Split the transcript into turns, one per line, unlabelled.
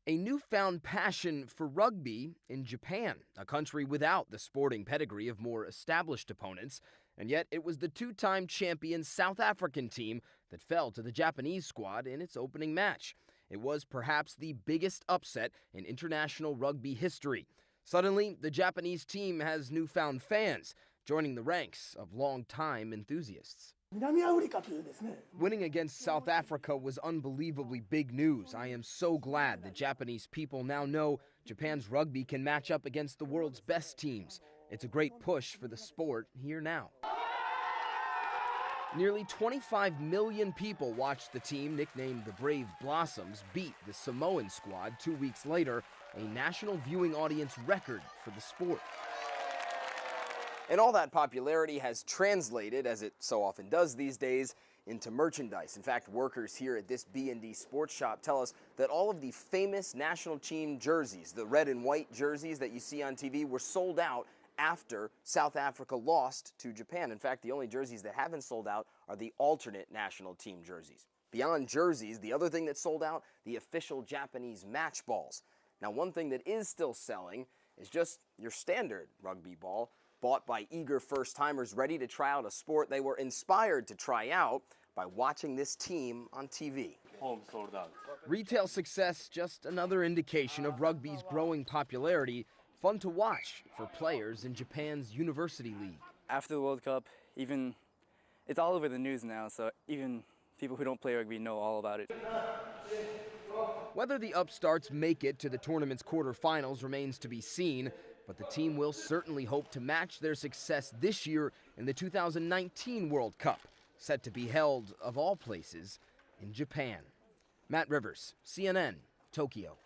A newfound passion for rugby in Japan, a country without the sporting pedigree of more established opponents, and yet it was the two-time champion South African team that fell to the Japanese squad in its opening match. It was perhaps the biggest upset in international rugby history. Suddenly, the Japanese team has newfound fans, joining the ranks of long-time enthusiasts. Winning against South Africa was unbelievably big news. I am so glad the Japanese people now know Japan's rugby can match up against the world's best teams. It's a great push for the sport here now. Nearly 25 million people watched the team, nicknamed the Brave Blossoms, beat the Samoan squad 2 weeks later, a national viewing audience record for the sport. And all that popularity has translated, as it so often does these days, into merchandise. In fact, workers here at this B&D sports shop tell us that all of the famous national team jerseys, the red and white jerseys that you see on TV, were sold out after South Africa lost to Japan. In fact, the only jerseys that haven't sold out are the alternate national team jerseys. Beyond jerseys, the other thing that sold out, the official Japanese match balls. Now, one thing that is still selling is just your standard rugby ball, bought by eager first-timers ready to try out a sport they were inspired to try out by watching this team on TV.
Home sold out.
Retail success, just another indication of rugby's growing popularity, fun to watch for players in Japan's University League.
After the World Cup, it's all over the news now, so even people who don't play rugby know all about it.
Whether the upstarts make it to the tournament's quarterfinals remains to be seen, but the team will certainly hope to match their success this year in the 2019 World Cup, set to be held, of all places, in Japan. Matt Rivers, CNN, Tokyo.